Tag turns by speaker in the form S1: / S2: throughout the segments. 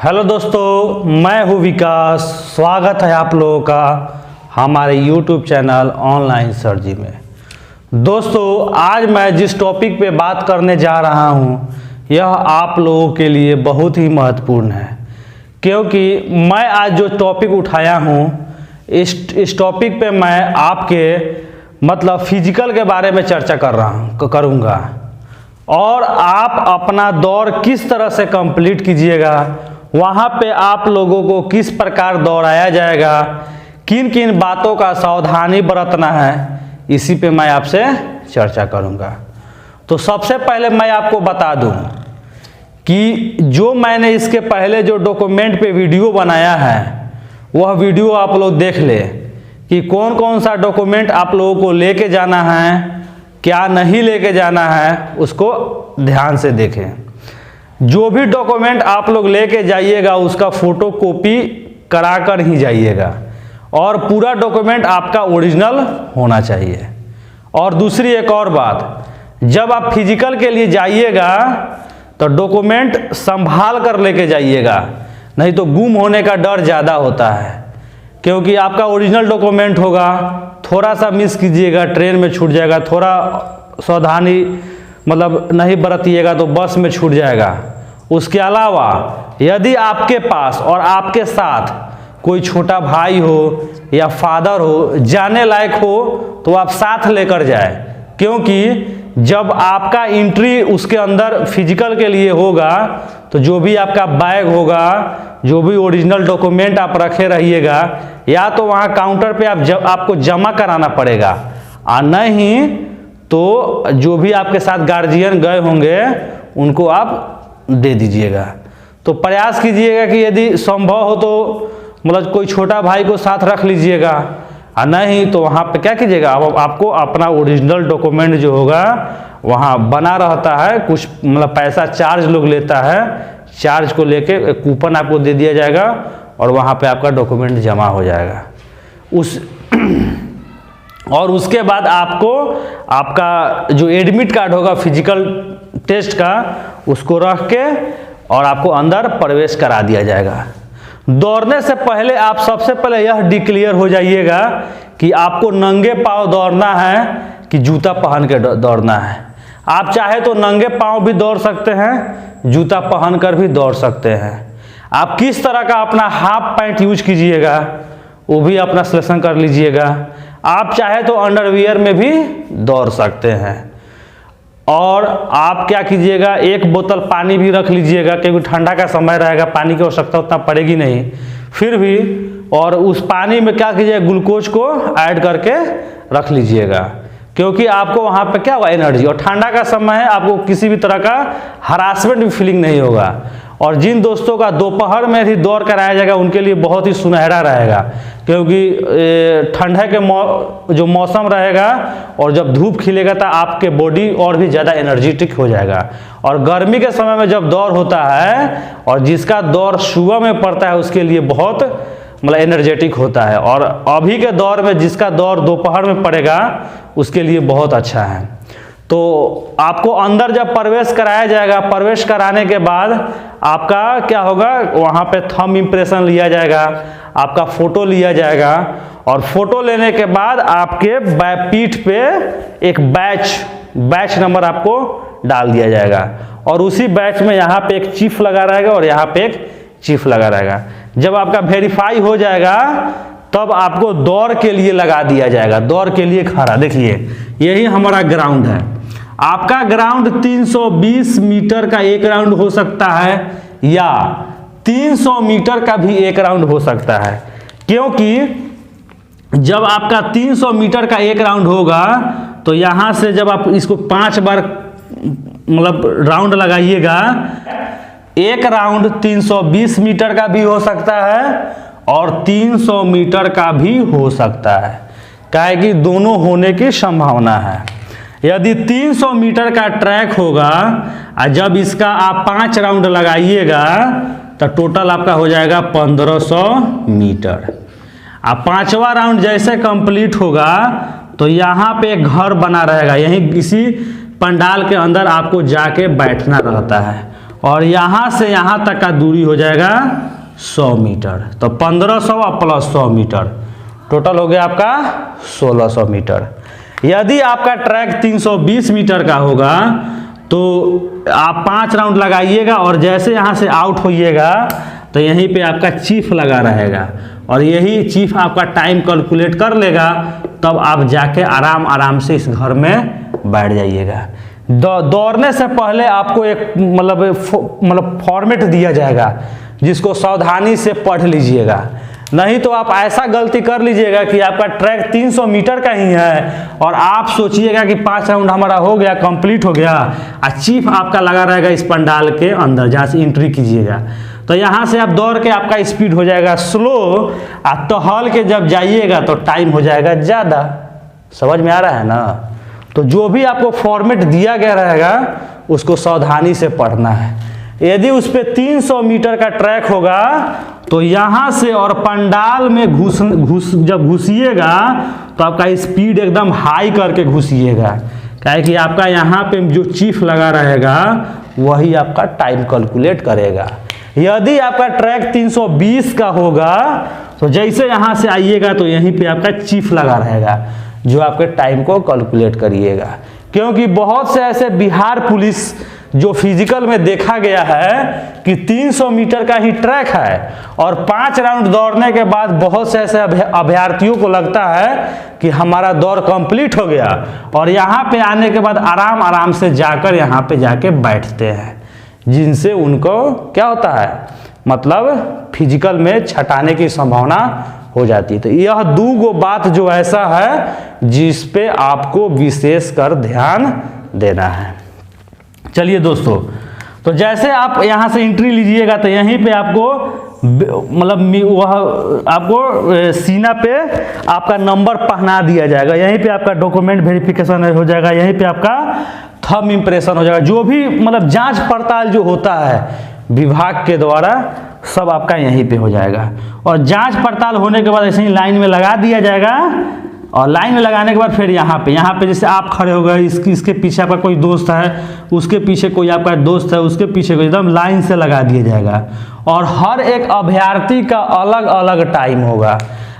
S1: Hello दोस्तों, मैं हूँ विकास। स्वागत है आप लोगों का हमारे यूट्यूब चैनल ऑनलाइन सर्जी में। दोस्तों, आज मैं जिस टॉपिक पे बात करने जा रहा हूँ यह आप लोगों के लिए बहुत ही महत्वपूर्ण है, क्योंकि मैं आज जो टॉपिक उठाया हूँ इस टॉपिक पे मैं आपके फिजिकल के बारे में चर्चा करूँगा और आप अपना दौड़ किस तरह से कंप्लीट कीजिएगा, वहाँ पे आप लोगों को किस प्रकार दौड़ाया जाएगा, किन किन बातों का सावधानी बरतना है, इसी पे मैं आपसे चर्चा करूँगा। तो सबसे पहले मैं आपको बता दूँ कि जो मैंने इसके पहले जो डॉक्यूमेंट पे वीडियो बनाया है वह वीडियो आप लोग देख ले कि कौन कौन सा डॉक्यूमेंट आप लोगों को लेके जाना है, क्या नहीं लेके जाना है, उसको ध्यान से देखें। जो भी डॉक्यूमेंट आप लोग लेके जाइएगा उसका फोटो कॉपी करा कर ही जाइएगा और पूरा डॉक्यूमेंट आपका ओरिजिनल होना चाहिए। और दूसरी एक और बात, जब आप फिजिकल के लिए जाइएगा तो डॉक्यूमेंट संभाल कर लेके जाइएगा, नहीं तो गुम होने का डर ज़्यादा होता है, क्योंकि आपका ओरिजिनल डॉक्यूमेंट होगा, थोड़ा सा मिस कीजिएगा ट्रेन में छूट जाएगा, थोड़ा सावधानी नहीं बरतिएगा तो बस में छूट जाएगा। उसके अलावा यदि आपके पास और आपके साथ कोई छोटा भाई हो या फादर हो, जाने लायक हो, तो आप साथ लेकर जाए, क्योंकि जब आपका एंट्री उसके अंदर फिजिकल के लिए होगा तो जो भी आपका बैग होगा, जो भी ओरिजिनल डॉक्यूमेंट आप रखे रहिएगा, या तो वहाँ काउंटर पे आपको जमा कराना पड़ेगा, और नहीं तो जो भी आपके साथ गार्जियन गए होंगे उनको आप दे दीजिएगा। तो प्रयास कीजिएगा कि यदि संभव हो तो कोई छोटा भाई को साथ रख लीजिएगा, और नहीं तो वहाँ पे क्या कीजिएगा, आपको अपना ओरिजिनल डॉक्यूमेंट जो होगा वहाँ बना रहता है, कुछ पैसा चार्ज लोग लेता है, चार्ज को लेके कूपन आपको दे दिया जाएगा और वहाँ पे आपका डॉक्यूमेंट जमा हो जाएगा। और उसके बाद आपको आपका जो एडमिट कार्ड होगा फिजिकल टेस्ट का, उसको रख के और आपको अंदर प्रवेश करा दिया जाएगा। दौड़ने से पहले आप सबसे पहले यह डिक्लेयर हो जाइएगा कि आपको नंगे पांव दौड़ना है कि जूता पहन के दौड़ना है। आप चाहे तो नंगे पांव भी दौड़ सकते हैं, जूता पहन कर भी दौड़ सकते हैं। आप किस तरह का अपना हाफ पैंट यूज कीजिएगा वो भी अपना सिलेक्शन कर लीजिएगा। आप चाहे तो अंडरवियर में भी दौड़ सकते हैं। और आप क्या कीजिएगा, एक बोतल पानी भी रख लीजिएगा, क्योंकि ठंडा का समय रहेगा, पानी की आवश्यकता उतना पड़ेगी नहीं फिर भी। और उस पानी में क्या कीजिएगा, ग्लूकोज को ऐड करके रख लीजिएगा, क्योंकि आपको वहाँ पे क्या होगा, एनर्जी। और ठंडा का समय है, आपको किसी भी तरह का हरासमेंट भी फीलिंग नहीं होगा। और जिन दोस्तों का दोपहर में भी दौड़ कराया जाएगा उनके लिए बहुत ही सुनहरा रहेगा, क्योंकि ठंडे के जो मौसम रहेगा और जब धूप खिलेगा तो आपके बॉडी और भी ज़्यादा एनर्जेटिक हो जाएगा। और गर्मी के समय में जब दौड़ होता है और जिसका दौर सुबह में पड़ता है उसके लिए बहुत एनर्जेटिक होता है, और अभी के दौर में जिसका दौर दोपहर में पड़ेगा उसके लिए बहुत अच्छा है। तो आपको अंदर जब प्रवेश कराया जाएगा, प्रवेश कराने के बाद आपका क्या होगा, वहाँ पे थंब इम्प्रेशन लिया जाएगा, आपका फोटो लिया जाएगा, और फोटो लेने के बाद आपके पीठ पे एक बैच नंबर आपको डाल दिया जाएगा, और उसी बैच में यहाँ पे एक चिप लगा रहेगा और यहाँ पे एक चिप लगा रहेगा। जब आपका वेरीफाई हो जाएगा तब आपको दौड़ के लिए लगा दिया जाएगा, दौड़ के लिए खड़ा। देखिए यही हमारा ग्राउंड है। आपका ग्राउंड 320 मीटर का एक राउंड हो सकता है या 300 मीटर का भी एक राउंड हो सकता है, क्योंकि जब आपका 300 मीटर का एक राउंड होगा तो यहाँ से जब आप इसको 5 बार राउंड लगाइएगा, एक राउंड 320 मीटर का भी हो सकता है और 300 मीटर का भी हो सकता है, काहे कि दोनों होने की संभावना है। यदि 300 मीटर का ट्रैक होगा और जब इसका आप 5 राउंड लगाइएगा तो टोटल आपका हो जाएगा 1500 मीटर। अब 5वां राउंड जैसे कंप्लीट होगा तो यहाँ पे एक घर बना रहेगा, यहीं इसी पंडाल के अंदर आपको जाके बैठना रहता है, और यहाँ से यहाँ तक का दूरी हो जाएगा 100 मीटर। तो 1500 प्लस 100 मीटर टोटल हो गया आपका 1600 मीटर। यदि आपका ट्रैक 320 मीटर का होगा तो आप 5 राउंड लगाइएगा और जैसे यहाँ से आउट होइएगा तो यहीं पे आपका चीफ लगा रहेगा और यही चीफ आपका टाइम कैलकुलेट कर लेगा, तब आप जाके आराम आराम से इस घर में बैठ जाइएगा। दौड़ने से पहले आपको एक मतलब फॉर्मेट दिया जाएगा जिसको सावधानी से पढ़ लीजिएगा, नहीं तो आप ऐसा गलती कर लीजिएगा कि आपका ट्रैक 300 मीटर का ही है और आप सोचिएगा कि 5 राउंड हमारा हो गया, कंप्लीट हो गया, और चीफ आपका लगा रहेगा इस पंडाल के अंदर जहाँ से एंट्री कीजिएगा। तो यहाँ से आप दौड़ के आपका स्पीड हो जाएगा स्लो, और टहल के जब जाइएगा तो टाइम हो जाएगा ज़्यादा। समझ में आ रहा है ना? तो जो भी आपको फॉर्मेट दिया गया रहेगा उसको सावधानी से पढ़ना है। यदि उस पर 300 मीटर का ट्रैक होगा तो यहाँ से और पंडाल में जब घुसिएगा तो आपका स्पीड एकदम हाई करके घुसिएगा, क्या कि आपका यहाँ पे जो चीफ लगा रहेगा वही आपका टाइम कैलकुलेट करेगा। यदि आपका ट्रैक 320 का होगा तो जैसे यहाँ से आइएगा तो यहीं पे आपका चीफ लगा रहेगा जो आपके टाइम को कैलकुलेट करिएगा। क्योंकि बहुत से ऐसे बिहार पुलिस जो फिजिकल में देखा गया है कि 300 मीटर का ही ट्रैक है और 5 राउंड दौड़ने के बाद बहुत से ऐसे अभ्यर्थियों को लगता है कि हमारा दौड़ कंप्लीट हो गया और यहाँ पे आने के बाद आराम आराम से जाकर यहाँ पे जाके बैठते हैं, जिनसे उनको क्या होता है मतलब फिजिकल में छटाने की संभावना हो जाती है। तो यह 2 बात जो ऐसा है जिस पे आपको विशेष कर ध्यान देना है। चलिए दोस्तों, तो जैसे आप यहाँ से एंट्री लीजिएगा तो यहीं पे आपको मतलब वह आपको सीना पे आपका नंबर पहना दिया जाएगा, यहीं पे आपका डॉक्यूमेंट वेरिफिकेशन हो जाएगा, यहीं पे आपका थंब इम्प्रेशन हो जाएगा। जो भी मतलब जांच पड़ताल जो होता है विभाग के द्वारा सब आपका यहीं पे हो जाएगा और जांच पड़ताल होने के बाद ऐसे ही लाइन में लगा दिया जाएगा और लाइन में लगाने के बाद फिर यहाँ पे जैसे आप खड़े हो गए, इसके पीछे आपका कोई दोस्त है, उसके पीछे कोई आपका दोस्त है, उसके पीछे कोई, एकदम लाइन से लगा दिया जाएगा। और हर एक अभ्यर्थी का अलग अलग टाइम होगा।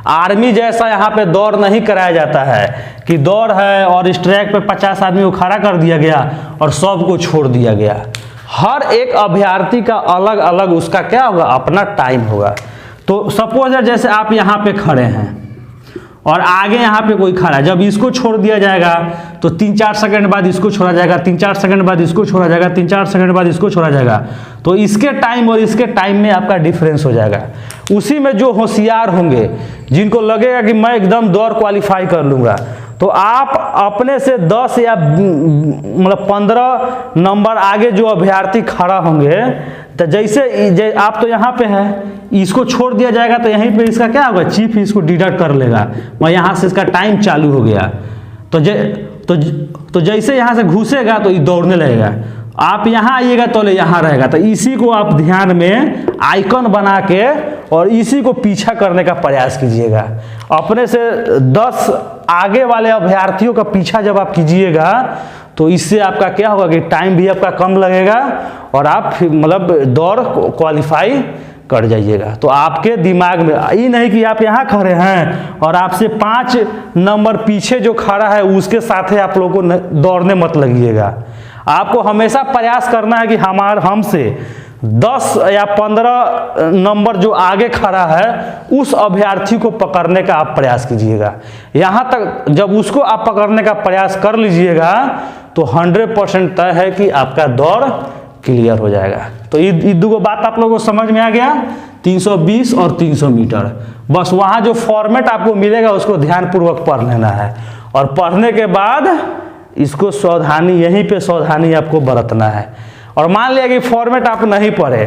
S1: आर्मी जैसा यहाँ पे दौड़ नहीं कराया जाता है कि दौड़ है और इस ट्रैक पे 50 आदमी को खड़ा कर दिया गया और सबको छोड़ दिया गया। हर एक अभ्यर्थी का अलग अलग उसका क्या होगा, अपना टाइम होगा। तो सपोज जैसे आप यहाँ पे खड़े हैं और आगे यहाँ पे कोई खड़ा है, जब इसको छोड़ दिया जाएगा तो 3-4 सेकंड बाद इसको छोड़ा जाएगा, 3-4 सेकंड बाद इसको छोड़ा जाएगा, 3-4 सेकंड बाद इसको छोड़ा जाएगा। तो इसके टाइम और इसके टाइम में आपका डिफरेंस हो जाएगा। उसी में जो होशियार होंगे, जिनको लगेगा कि मैं एकदम दौड़ क्वालिफाई कर लूँगा, तो आप अपने से 10 या मतलब 15 नंबर आगे जो अभ्यर्थी खड़ा होंगे, तो जैसे आप तो यहाँ पे है, इसको छोड़ दिया जाएगा तो यहीं पे इसका क्या होगा, चीफ इसको डिडक्ट कर लेगा, वह यहाँ से इसका टाइम चालू हो गया। तो जैसे यहाँ से घुसेगा तो ये दौड़ने लगेगा, आप यहाँ आइएगा तो यहाँ रहेगा। तो इसी को आप ध्यान में आइकन बना के और इसी को पीछा करने का प्रयास कीजिएगा। अपने से 10 आगे वाले अभ्यर्थियों का पीछा जब आप कीजिएगा तो इससे आपका क्या होगा कि टाइम भी आपका कम लगेगा और आप मतलब दौड़ क्वालिफाई कर जाइएगा। तो आपके दिमाग में ये नहीं कि आप यहाँ खड़े हैं और आपसे 5 नंबर पीछे जो खड़ा है उसके साथ आप लोगों को दौड़ने मत लगिएगा। आपको हमेशा प्रयास करना है कि हमसे 10 या 15 नंबर जो आगे खड़ा है उस अभ्यर्थी को पकड़ने का आप प्रयास कीजिएगा। यहाँ तक जब उसको आप पकड़ने का प्रयास कर लीजिएगा तो 100% तय है कि आपका दौड़ क्लियर हो जाएगा। तो ये 2 बात आप लोगों को समझ में आ गया, 320 और 300 मीटर। बस वहाँ जो फॉर्मेट आपको मिलेगा उसको ध्यानपूर्वक पढ़ लेना है और पढ़ने के बाद इसको सावधानी, यहीं पे सावधानी आपको बरतना है। और मान लिया कि फॉर्मेट आप नहीं पढ़े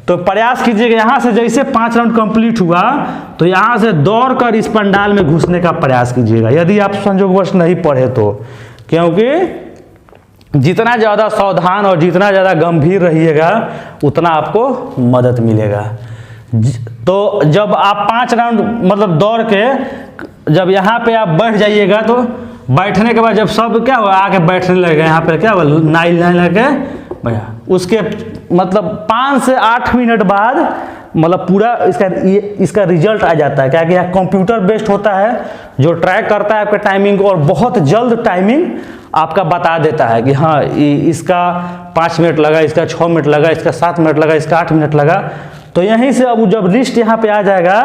S1: तो प्रयास कीजिएगा यहाँ से जैसे 5 राउंड कंप्लीट हुआ तो यहाँ से दौड़ कर इस पंडाल में घुसने का प्रयास कीजिएगा, यदि आप संयोगवश नहीं पढ़े तो। क्योंकि जितना ज़्यादा सावधान और जितना ज़्यादा गंभीर रहिएगा उतना आपको मदद मिलेगा। तो जब आप 5 राउंड मतलब दौड़ के जब यहाँ पे आप बैठ जाइएगा तो बैठने के बाद जब सब क्या हुआ आके बैठने लगेगा, यहाँ पे क्या हुआ लाइन लगे भैया उसके मतलब 5 से 8 मिनट बाद मतलब पूरा इसका रिजल्ट आ जाता है। क्या कि कंप्यूटर बेस्ड होता है जो ट्रैक करता है आपके टाइमिंग को और बहुत जल्द टाइमिंग आपका बता देता है कि हाँ इसका 5 मिनट लगा, इसका 6 मिनट लगा, इसका 7 मिनट लगा, इसका 8 मिनट लगा। तो यहीं से अब जब लिस्ट यहाँ पे आ जाएगा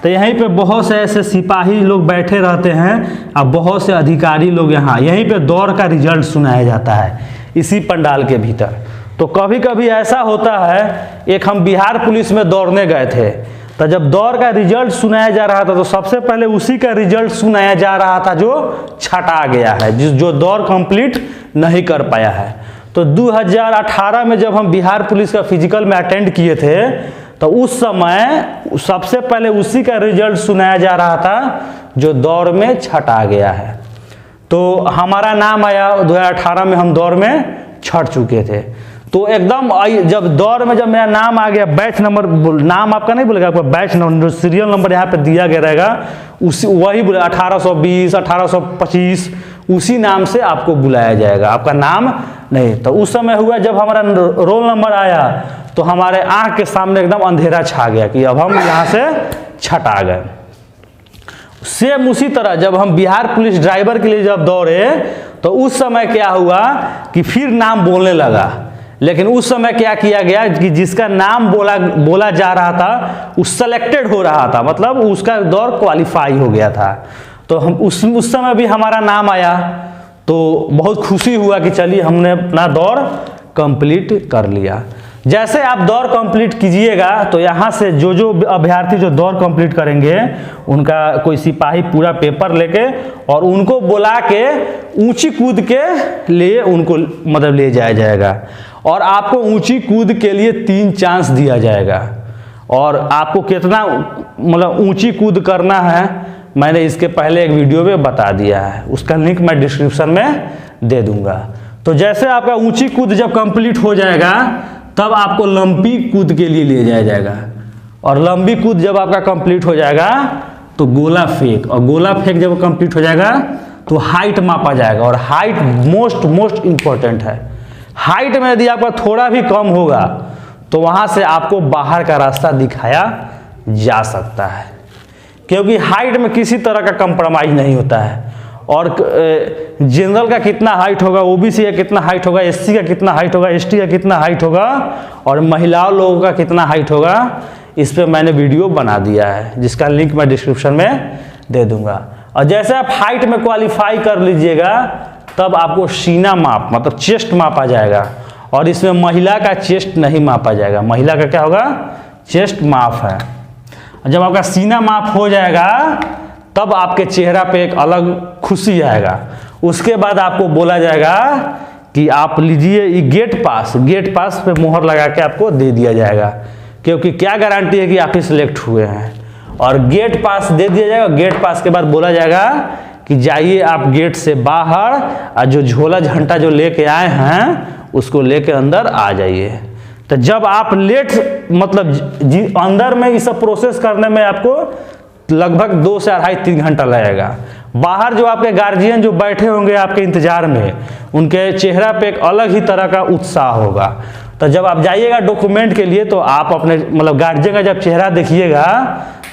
S1: तो यहीं पे बहुत से ऐसे सिपाही लोग बैठे रहते हैं, अब बहुत से अधिकारी लोग यहीं पे दौड़ का रिजल्ट सुनाया जाता है इसी पंडाल के भीतर। तो कभी कभी ऐसा होता है, एक हम बिहार पुलिस में दौड़ने गए थे, तो जब दौड़ का रिजल्ट सुनाया जा रहा था तो सबसे पहले उसी का रिजल्ट सुनाया जा रहा था जो छटा गया है, जो दौड़ कंप्लीट नहीं कर पाया है। तो 2018 में जब हम बिहार पुलिस का फिजिकल में अटेंड किए थे तो उस समय सबसे पहले उसी का रिजल्ट सुनाया जा रहा था जो दौड़ में छटा गया है। तो हमारा नाम आया 2018 में, हम दौड़ में छट चुके थे। तो एकदम जब दौड़ में जब मेरा नाम आ गया, बैच नंबर, नाम आपका नहीं बोलेगा, आपका बैच नंबर, सीरियल नंबर यहाँ पे दिया गया रहेगा, उसी वही बोले 1820 1825 उसी नाम से आपको बुलाया जाएगा, आपका नाम नहीं। तो उस समय हुआ जब हमारा रोल नंबर आया तो हमारे आंख के सामने एकदम अंधेरा छा गया कि अब हम यहाँ से छटा गए। सेम उसी तरह जब हम बिहार पुलिस ड्राइवर के लिए जब दौड़े तो उस समय क्या हुआ कि फिर नाम बोलने लगा, लेकिन उस समय क्या किया गया कि जिसका नाम बोला जा रहा था उस सेलेक्टेड हो रहा था, मतलब उसका दौड़ क्वालिफाई हो गया था। तो हम उस समय भी हमारा नाम आया तो बहुत खुशी हुआ कि चलिए हमने अपना दौड़ कंप्लीट कर लिया। जैसे आप दौड़ कंप्लीट कीजिएगा तो यहाँ से जो अभ्यर्थी जो दौड़ कंप्लीट करेंगे उनका कोई सिपाही पूरा पेपर लेके और उनको बुला के ऊंची कूद के लिए उनको मतलब ले जाया जाएगा और आपको ऊंची कूद के लिए 3 चांस दिया जाएगा। और आपको कितना मतलब ऊंची कूद करना है मैंने इसके पहले एक वीडियो में बता दिया है, उसका लिंक मैं डिस्क्रिप्शन में दे दूंगा। तो जैसे आपका ऊंची कूद जब कंप्लीट हो जाएगा तब आपको लंबी कूद के लिए ले जाया जाएगा और लंबी कूद जब आपका कंप्लीट हो जाएगा तो गोला फेंक, और गोला फेंक जब कंप्लीट हो जाएगा तो हाइट मापा जाएगा। और हाइट मोस्ट इंपॉर्टेंट है। हाइट में यदि आपका थोड़ा भी कम होगा तो वहां से आपको बाहर का रास्ता दिखाया जा सकता है, क्योंकि हाइट में किसी तरह का कंप्रोमाइज नहीं होता है। और जनरल का कितना हाइट होगा, ओबीसी का कितना हाइट होगा, एससी का कितना हाइट होगा, एसटी का कितना हाइट होगा और महिलाओं लोगों का कितना हाइट होगा, इस पे मैंने वीडियो बना दिया है जिसका लिंक मैं डिस्क्रिप्शन में दे दूंगा। और जैसे आप हाइट में क्वालिफाई कर लीजिएगा तब आपको सीना माप मतलब चेस्ट मापा जाएगा और इसमें महिला का चेस्ट नहीं मापा जाएगा। महिला का क्या होगा, चेस्ट माप है। जब आपका सीना माप हो जाएगा तब आपके चेहरा पे एक अलग खुशी आएगा। उसके बाद आपको बोला जाएगा कि आप लीजिए ये गेट पास पे मोहर लगा के आपको दे दिया जाएगा, क्योंकि क्या गारंटी है कि आप ही सिलेक्ट हुए हैं। और गेट पास दे दिया जाएगा। गेट पास के बाद बोला जाएगा कि जाइए आप गेट से बाहर और जो झोला झंटा जो लेके आए हैं उसको लेके अंदर आ जाइए। तो जब आप लेट मतलब अंदर में ये सब प्रोसेस करने में आपको लगभग 2 से 2.5-3 घंटा लगेगा। बाहर जो आपके गार्जियन जो बैठे होंगे आपके इंतजार में, उनके चेहरा पे एक अलग ही तरह का उत्साह होगा। तो जब आप जाइएगा डॉक्यूमेंट के लिए तो आप अपने मतलब गार्जियन का जब चेहरा देखिएगा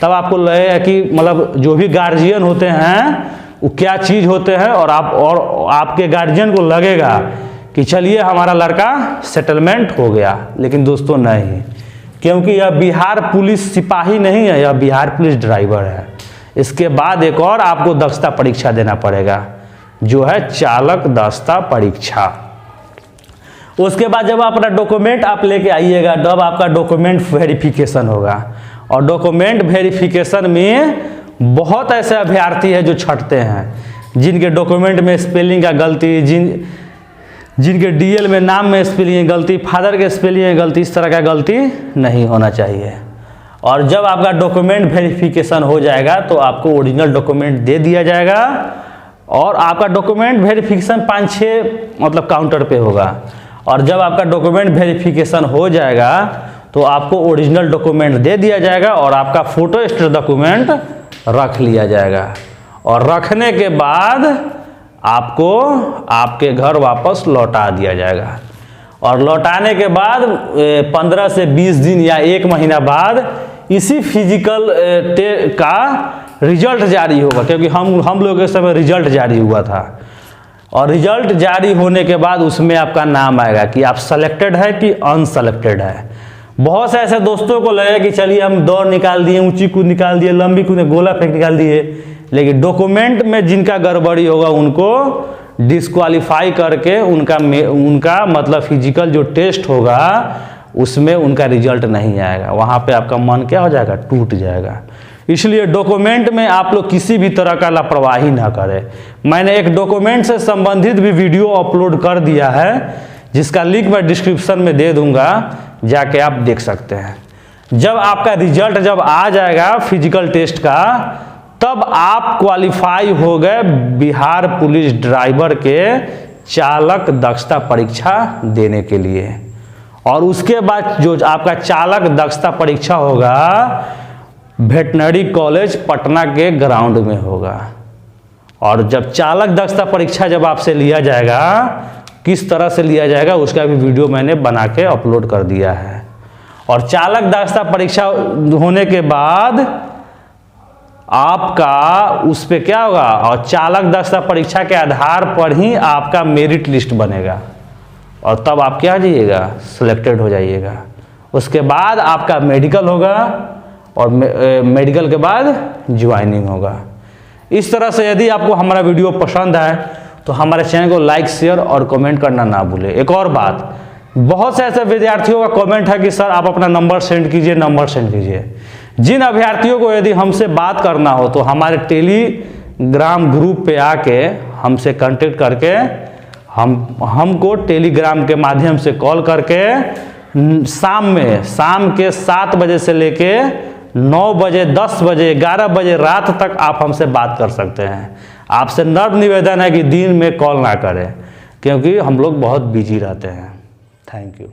S1: तब आपको लगेगा कि मतलब जो भी गार्जियन होते हैं वो क्या चीज़ होते हैं, और आपके गार्जियन को लगेगा कि चलिए हमारा लड़का सेटलमेंट हो गया। लेकिन दोस्तों नहीं, क्योंकि यह बिहार पुलिस सिपाही नहीं है, यह बिहार पुलिस ड्राइवर है। इसके बाद एक और आपको दक्षता परीक्षा देना पड़ेगा जो है चालक दक्षता परीक्षा। उसके बाद जब अपना डॉक्यूमेंट आप लेके आइएगा तब आपका डॉक्यूमेंट वेरिफिकेशन होगा। और डॉक्यूमेंट वेरिफिकेशन में बहुत ऐसे अभ्यर्थी हैं जो छटते हैं, जिनके डॉक्यूमेंट में स्पेलिंग का गलती, जिनके डीएल में नाम में स्पेलिंग गलती, फादर के स्पेलिंग गलती, इस तरह का गलती नहीं होना चाहिए। और जब आपका डॉक्यूमेंट वेरिफिकेशन हो जाएगा तो आपको ओरिजिनल डॉक्यूमेंट दे दिया जाएगा और आपका डॉक्यूमेंट वेरिफिकेशन 5-6 मतलब काउंटर पे होगा। और जब आपका डॉक्यूमेंट वेरिफिकेशन हो जाएगा तो आपको ओरिजिनल डॉक्यूमेंट दे दिया जाएगा और आपका फोटो स्टेट डॉक्यूमेंट रख लिया जाएगा। और रखने के बाद आपको आपके घर वापस लौटा दिया जाएगा। और लौटाने के बाद 15 से 20 दिन या 1 महीना बाद इसी फिजिकल का रिजल्ट जारी होगा, क्योंकि हम लोग के समय रिजल्ट जारी हुआ था। और रिजल्ट जारी होने के बाद उसमें आपका नाम आएगा कि आप सेलेक्टेड है कि अनसेलेक्टेड है। बहुत से ऐसे दोस्तों को लगे कि चलिए हम दौड़ निकाल दिए, ऊंची कूद निकाल दिए, लंबी कूद, गोला फेंक निकाल दिए, लेकिन डॉक्यूमेंट में जिनका गड़बड़ी होगा उनको डिस्क्वालीफाई करके उनका मतलब फिजिकल जो टेस्ट होगा उसमें उनका रिजल्ट नहीं आएगा। वहाँ पे आपका मन क्या हो जाएगा, टूट जाएगा। इसलिए डॉक्यूमेंट में आप लोग किसी भी तरह का लापरवाही ना करें। मैंने एक डॉक्यूमेंट से संबंधित भी वीडियो अपलोड कर दिया है, जिसका लिंक मैं डिस्क्रिप्शन में दे दूंगा, जाके आप देख सकते हैं। जब आपका रिजल्ट जब आ जाएगा फिजिकल टेस्ट का, तब आप क्वालिफाई हो गए बिहार पुलिस ड्राइवर के चालक दक्षता परीक्षा देने के लिए। और उसके बाद जो आपका चालक दक्षता परीक्षा होगा वेटनरी कॉलेज पटना के ग्राउंड में होगा। और जब चालक दक्षता परीक्षा जब आपसे लिया जाएगा, किस तरह से लिया जाएगा उसका भी वीडियो मैंने बना के अपलोड कर दिया है। और चालक दक्षता परीक्षा होने के बाद आपका उस पे क्या होगा, और चालक दक्षता परीक्षा के आधार पर ही आपका मेरिट लिस्ट बनेगा, और तब आप क्या जाइएगा, सिलेक्टेड हो जाइएगा। उसके बाद आपका मेडिकल होगा, और मेडिकल के बाद ज्वाइनिंग होगा। इस तरह से यदि आपको हमारा वीडियो पसंद आए तो हमारे चैनल को लाइक, शेयर और कमेंट करना ना भूलें। एक और बात, बहुत से ऐसे विद्यार्थियों का कमेंट है कि सर आप अपना नंबर सेंड कीजिए, नंबर सेंड कीजिए। जिन अभ्यर्थियों को यदि हमसे बात करना हो तो हमारे टेलीग्राम ग्रुप पे आके हमसे कांटेक्ट करके हमको टेलीग्राम के माध्यम से कॉल करके शाम के 7 बजे से लेके 9 बजे, 10 बजे, 11 बजे रात तक आप हमसे बात कर सकते हैं। आपसे नम्र निवेदन है कि दिन में कॉल ना करें, क्योंकि हम लोग बहुत बिजी रहते हैं। Thank you.